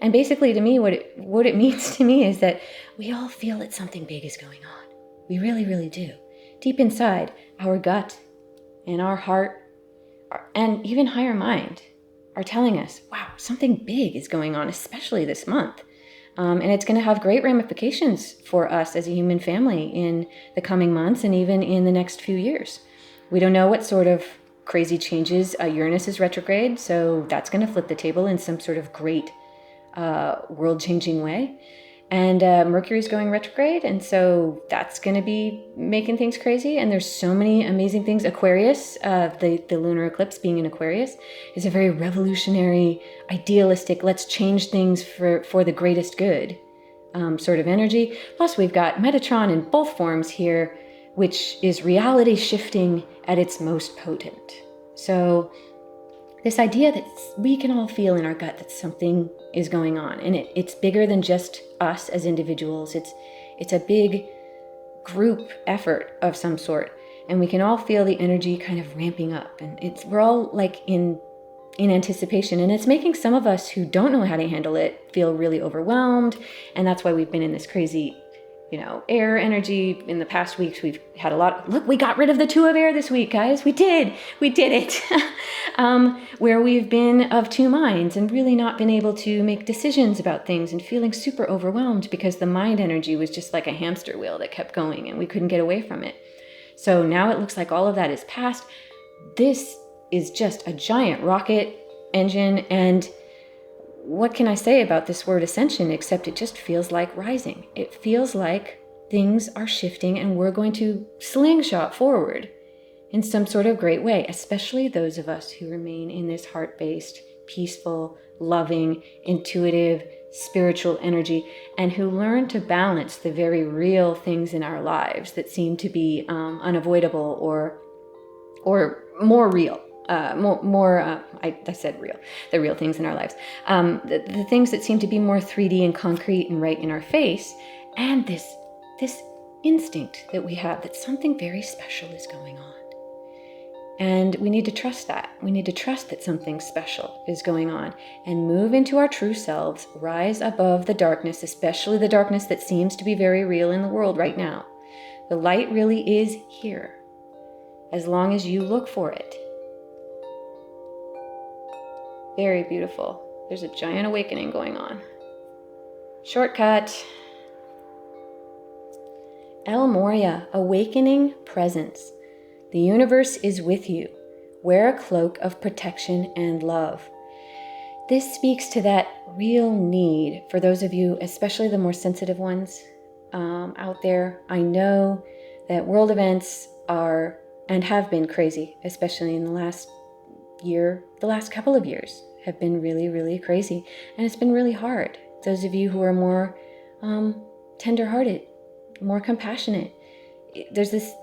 And basically, to me, what it means to me is that we all feel that something big is going on. We really, really do. Deep inside, our gut and our heart and even higher mind are telling us, wow, something big is going on, especially this month. And it's going to have great ramifications for us as a human family in the coming months and even in the next few years. We don't know what sort of crazy changes. Uranus is retrograde, so that's going to flip the table in some sort of great world-changing way. And Mercury's going retrograde, and so that's going to be making things crazy. And there's so many amazing things. Aquarius, the lunar eclipse being in Aquarius, is a very revolutionary, idealistic, let's change things for the greatest good sort of energy. Plus, we've got Metatron in both forms here, which is reality shifting at its most potent. So this idea that we can all feel in our gut that something is going on, and it's bigger than just us as individuals. It's a big group effort of some sort, and we can all feel the energy kind of ramping up, and we're all like in anticipation, and it's making some of us who don't know how to handle it feel really overwhelmed, and that's why we've been in this crazy, air energy. In the past weeks, we've had a lot. Look, we got rid of the 2 of air this week, guys. We did it. Where we've been of 2 minds and really not been able to make decisions about things and feeling super overwhelmed because the mind energy was just like a hamster wheel that kept going and we couldn't get away from it. So now it looks like all of that is past. This is just a giant rocket engine, and what can I say about this word ascension, except it just feels like rising. It feels like things are shifting and we're going to slingshot forward in some sort of great way, especially those of us who remain in this heart-based, peaceful, loving, intuitive, spiritual energy, and who learn to balance the very real things in our lives that seem to be unavoidable or more real. I said real, the real things in our lives. The things that seem to be more 3D and concrete and right in our face, and this instinct that we have that something very special is going on. And we need to trust that. We need to trust that something special is going on and move into our true selves, rise above the darkness, especially the darkness that seems to be very real in the world right now. The light really is here, as long as you look for it. Very beautiful. There's a giant awakening going on. Shortcut. El Morya, awakening presence. The universe is with you. Wear a cloak of protection and love. This speaks to that real need for those of you, especially the more sensitive ones out there. I know that world events are and have been crazy, especially in the last year, the last couple of years have been really, really crazy. And it's been really hard. Those of you who are more tender-hearted, more compassionate, there's this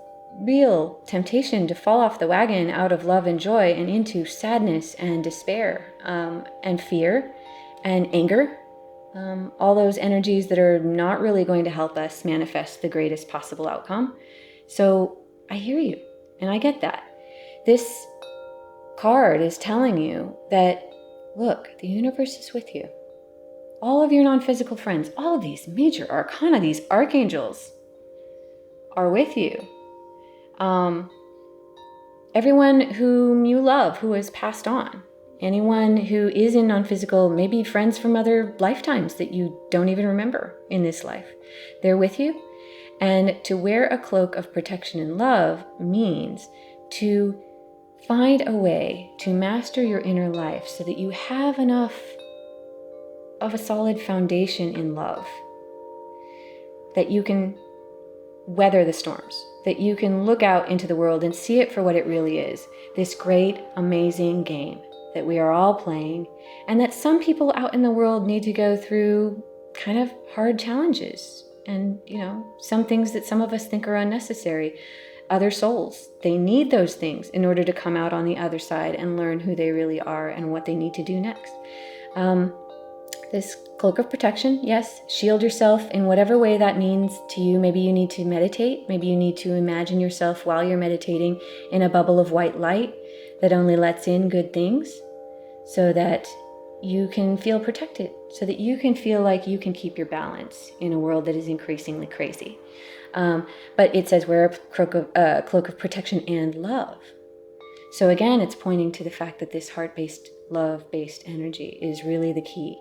real temptation to fall off the wagon out of love and joy and into sadness and despair and fear and anger. All those energies that are not really going to help us manifest the greatest possible outcome. So I hear you, and I get that. This card is telling you that, look, the universe is with you. All of your non-physical friends, all of these major arcana, these archangels are with you. Everyone whom you love, who has passed on, anyone who is in non-physical, maybe friends from other lifetimes that you don't even remember in this life, they're with you. And to wear a cloak of protection and love means to find a way to master your inner life so that you have enough of a solid foundation in love, that you can weather the storms, that you can look out into the world and see it for what it really is, this great, amazing game that we are all playing, and that some people out in the world need to go through kind of hard challenges and, some things that some of us think are unnecessary. Other souls, they need those things in order to come out on the other side and learn who they really are and what they need to do next. This cloak of protection, yes, shield yourself in whatever way that means to you. Maybe you need to meditate. Maybe you need to imagine yourself while you're meditating in a bubble of white light that only lets in good things so that you can feel protected, so that you can feel like you can keep your balance in a world that is increasingly crazy. But it says wear a cloak of protection and love. So again, it's pointing to the fact that this heart-based, love-based energy is really the key.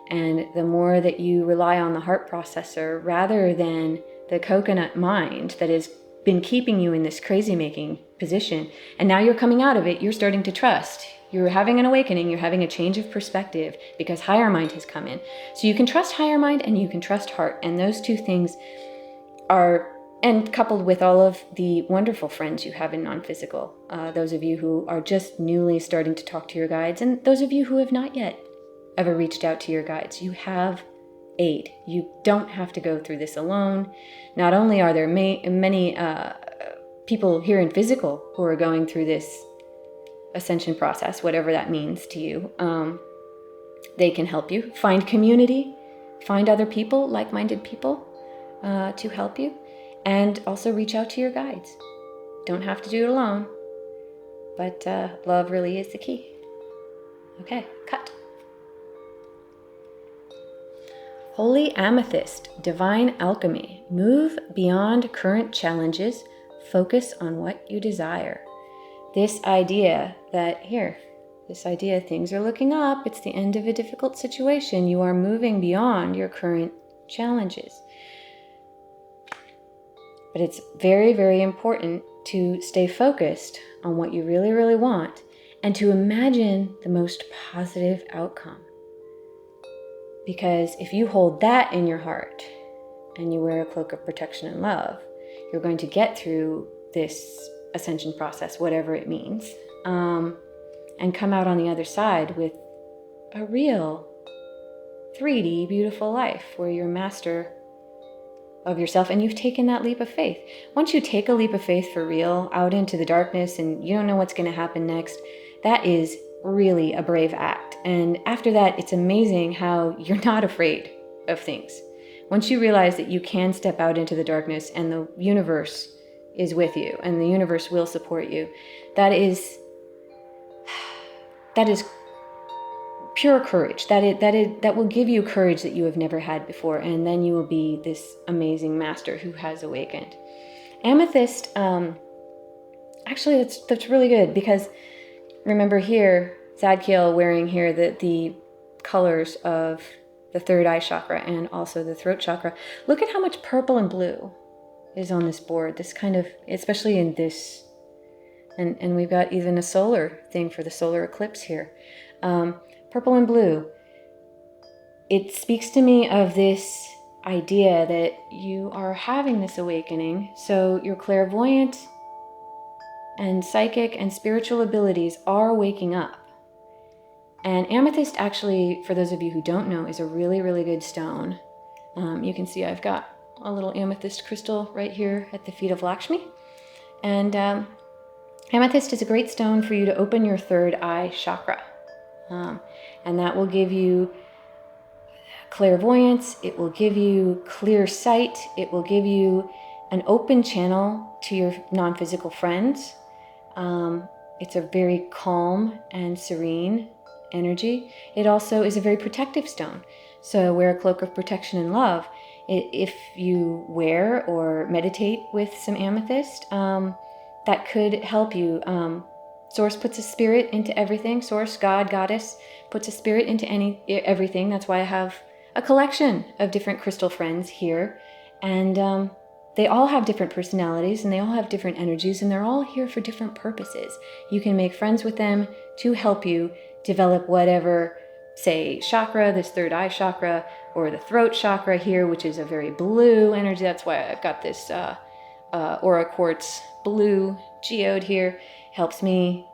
And the more that you rely on the heart processor rather than the coconut mind that has been keeping you in this crazy-making position, and now you're coming out of it, you're starting to trust. You're having an awakening, you're having a change of perspective because higher mind has come in. So you can trust higher mind and you can trust heart. And those two things are, and coupled with all of the wonderful friends you have in non-physical, those of you who are just newly starting to talk to your guides, and those of you who have not yet ever reached out to your guides, you have aid. You don't have to go through this alone. Not only are there many people here in physical who are going through this ascension process, whatever that means to you, they can help you. Find community, find other people, like-minded people to help you, and also reach out to your guides. Don't have to do it alone, but love really is the key. Okay, cut. Holy Amethyst, divine alchemy. Move beyond current challenges. Focus on what you desire. This idea that things are looking up. It's the end of a difficult situation. You are moving beyond your current challenges. But it's very, very important to stay focused on what you really, really want and to imagine the most positive outcome. Because if you hold that in your heart and you wear a cloak of protection and love, you're going to get through this ascension process, whatever it means, and come out on the other side with a real 3D beautiful life where you're master of yourself and you've taken that leap of faith. Once you take a leap of faith for real out into the darkness and you don't know what's going to happen next, that is really a brave act. And after that, it's amazing how you're not afraid of things. Once you realize that you can step out into the darkness and the universe is with you and the universe will support you, that is pure courage. That will give you courage that you have never had before, and then you will be this amazing master who has awakened. Amethyst, actually that's really good, because remember here, Zadkiel wearing here the colors of the third eye chakra and also the throat chakra. Look at how much purple and blue is on this board. This kind of, especially in this, and we've got even a solar thing for the solar eclipse here. Purple and blue. It speaks to me of this idea that you are having this awakening, so your clairvoyant and psychic and spiritual abilities are waking up. And amethyst, actually, for those of you who don't know, is a really, really good stone. You can see I've got a little amethyst crystal right here at the feet of Lakshmi. And amethyst is a great stone for you to open your third eye chakra. And that will give you clairvoyance, it will give you clear sight, it will give you an open channel to your non-physical friends. It's a very calm and serene energy. It also is a very protective stone. So wear a cloak of protection and love. If you wear or meditate with some amethyst, that could help you. Source puts a spirit into everything. Source, God, Goddess, puts a spirit into everything. That's why I have a collection of different crystal friends here. And they all have different personalities and they all have different energies and they're all here for different purposes. You can make friends with them to help you develop whatever, say, chakra, this third eye chakra, or the throat chakra here, which is a very blue energy. That's why I've got this aura quartz blue geode here. Helps me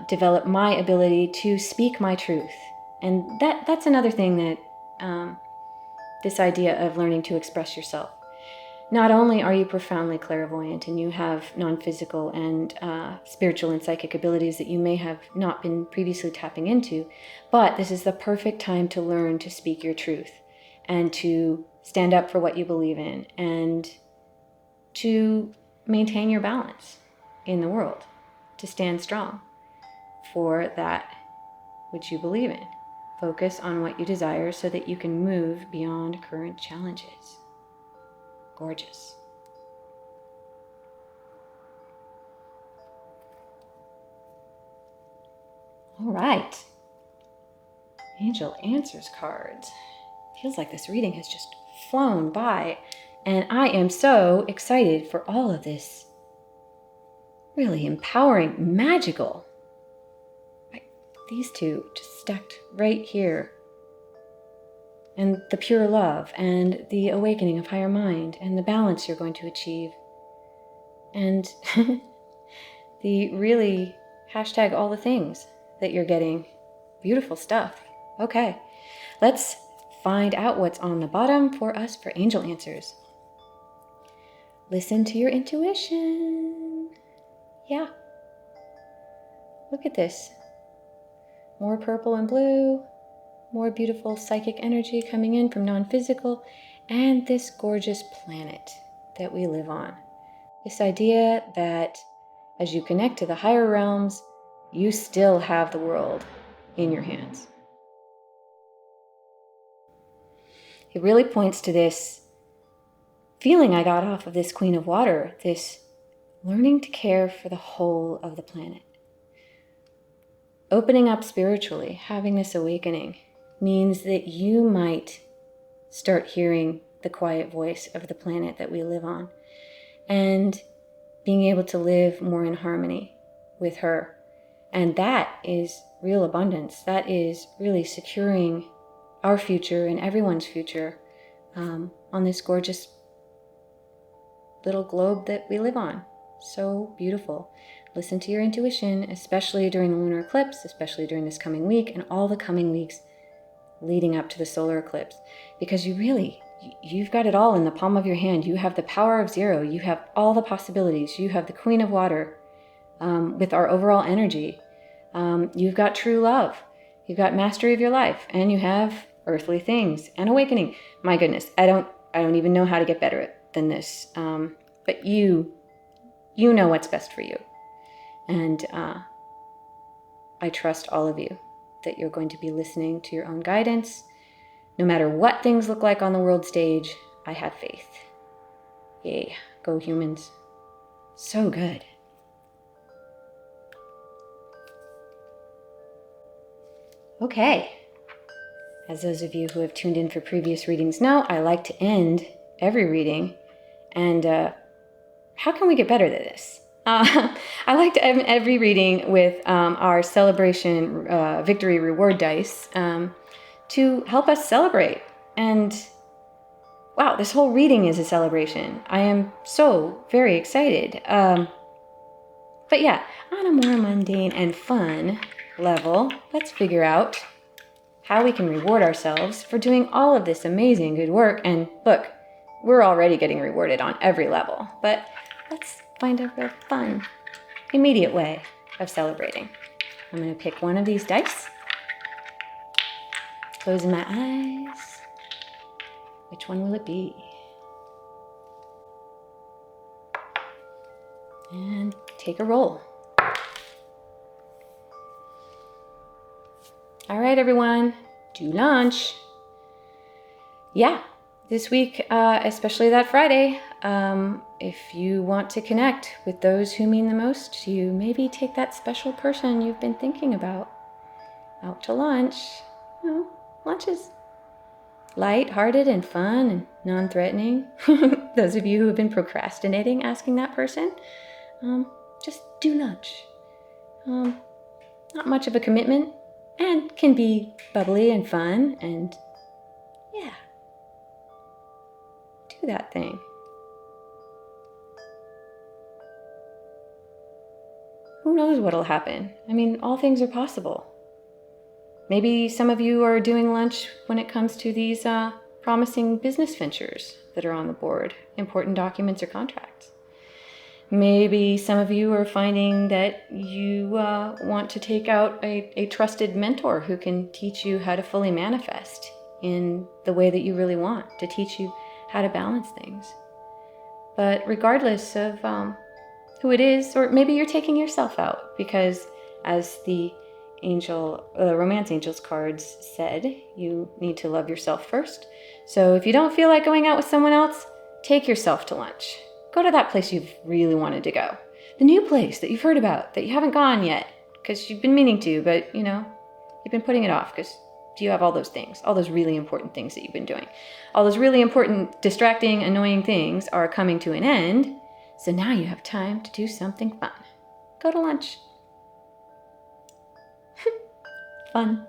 develop my ability to speak my truth. And that's another thing that this idea of learning to express yourself. Not only are you profoundly clairvoyant and you have non-physical and spiritual and psychic abilities that you may have not been previously tapping into, but this is the perfect time to learn to speak your truth and to stand up for what you believe in and to maintain your balance in the world, to stand strong for that which you believe in. Focus on what you desire so that you can move beyond current challenges. Gorgeous. All right. Angel Answers cards. Feels like this reading has just flown by, and I am so excited for all of this really empowering, magical. These two just stacked right here. And the pure love and the awakening of higher mind and the balance you're going to achieve. And the really hashtag all the things that you're getting. Beautiful stuff. Okay, let's find out what's on the bottom for us for angel answers. Listen to your intuition. Yeah. Look at this. More purple and blue. More beautiful psychic energy coming in from non-physical, and this gorgeous planet that we live on. This idea that as you connect to the higher realms, you still have the world in your hands. It really points to this feeling I got off of this Queen of Water, this learning to care for the whole of the planet. Opening up spiritually, having this awakening, means that you might start hearing the quiet voice of the planet that we live on and being able to live more in harmony with her. And that is real abundance. That is really securing our future and everyone's future on this gorgeous little globe that we live on. So beautiful. Listen to your intuition, especially during the lunar eclipse, especially during this coming week and all the coming weeks leading up to the solar eclipse, because you've got it all in the palm of your hand. You have the power of zero. You have all the possibilities. You have the Queen of Water with our overall energy. You've got true love. You've got mastery of your life, and you have earthly things and awakening. My goodness, I don't even know how to get better than this. But you know what's best for you. And I trust all of you that you're going to be listening to your own guidance. No matter what things look like on the world stage, I have faith. Yay, go humans. So good. Okay. As those of you who have tuned in for previous readings know, I like to end every reading. And how can we get better than this? I like to end every reading with our celebration victory reward dice to help us celebrate. And wow, this whole reading is a celebration. I am so very excited. But yeah, on a more mundane and fun level, let's figure out how we can reward ourselves for doing all of this amazing good work. And look, we're already getting rewarded on every level, but let's find a real fun, immediate way of celebrating. I'm going to pick one of these dice, closing my eyes. Which one will it be? And take a roll. All right, everyone, do lunch. Yeah, this week, especially that Friday, if you want to connect with those who mean the most to you, maybe take that special person you've been thinking about out to lunch. You know, lunch is light-hearted and fun and non-threatening. Those of you who have been procrastinating asking that person, just do lunch. Not much of a commitment, and can be bubbly and fun, and yeah, do that thing. Who knows what'll happen? I mean, all things are possible. Maybe some of you are doing lunch when it comes to these promising business ventures that are on the board, important documents or contracts. Maybe some of you are finding that you want to take out a trusted mentor who can teach you how to fully manifest in the way that you really want, to teach you how to balance things. But regardless of who it is, or maybe you're taking yourself out because, as the Romance Angels cards said, you need to love yourself first. So if you don't feel like going out with someone else, take yourself to lunch. Go to that place you've really wanted to go. The new place that you've heard about, that you haven't gone yet, because you've been meaning to, but, you know, you've been putting it off because you have all those things, all those really important things that you've been doing. All those really important, distracting, annoying things are coming to an end, so now you have time to do something fun. Go to lunch. Fun.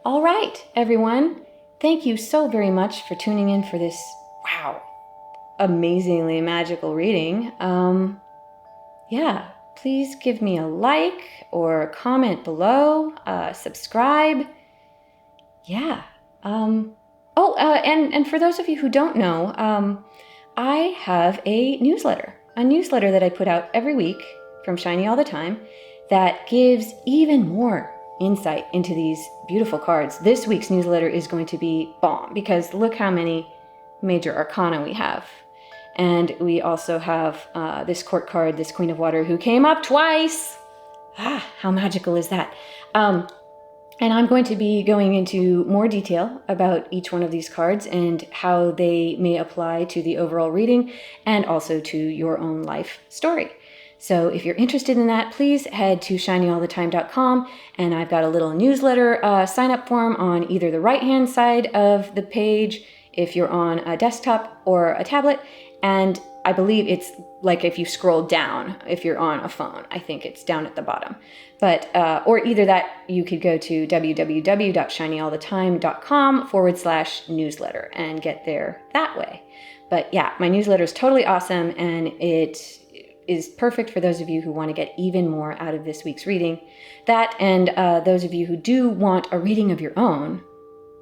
All right, everyone. Thank you so very much for tuning in for this, wow, amazingly magical reading. Yeah, please give me a like or comment below, subscribe. Yeah. And for those of you who don't know, I have a newsletter that I put out every week from Shiny All the Time that gives even more insight into these beautiful cards. This week's newsletter is going to be bomb because look how many major arcana we have. And we also have this court card, this Queen of Water, who came up twice. How magical is that? And I'm going to be going into more detail about each one of these cards and how they may apply to the overall reading and also to your own life story. So if you're interested in that, please head to shinyallthetime.com, and I've got a little newsletter sign-up form on either the right-hand side of the page if you're on a desktop or a tablet, and I believe it's like if you scroll down, if you're on a phone, I think it's down at the bottom. But, or either that, you could go to www.shinyallthetime.com/newsletter and get there that way. But yeah, my newsletter is totally awesome, and it is perfect for those of you who want to get even more out of this week's reading. That, and those of you who do want a reading of your own,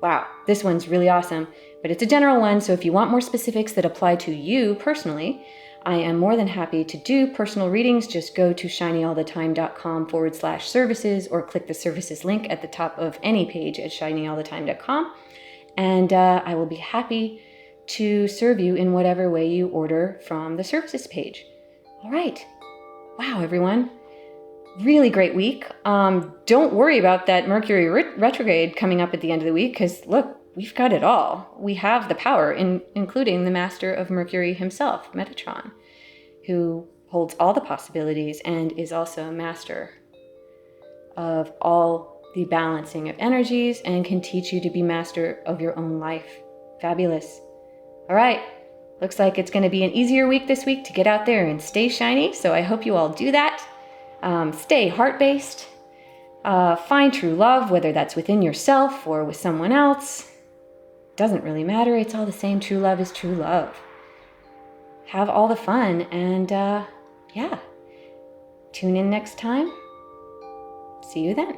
wow, this one's really awesome, but it's a general one, so if you want more specifics that apply to you personally, I am more than happy to do personal readings. Just go to shinyallthetime.com/services or click the services link at the top of any page at shinyallthetime.com, and I will be happy to serve you in whatever way you order from the services page. All right. Wow, everyone. Really great week. Don't worry about that Mercury retrograde coming up at the end of the week, because look, we've got it all. We have the power, including the master of Mercury himself, Metatron, who holds all the possibilities and is also a master of all the balancing of energies and can teach you to be master of your own life. Fabulous. All right. Looks like it's going to be an easier week this week to get out there and stay shiny. So I hope you all do that. Stay heart-based. Find true love, whether that's within yourself or with someone else. Doesn't really matter. It's all the same. True love is true love. Have all the fun, and yeah. Tune in next time. See you then.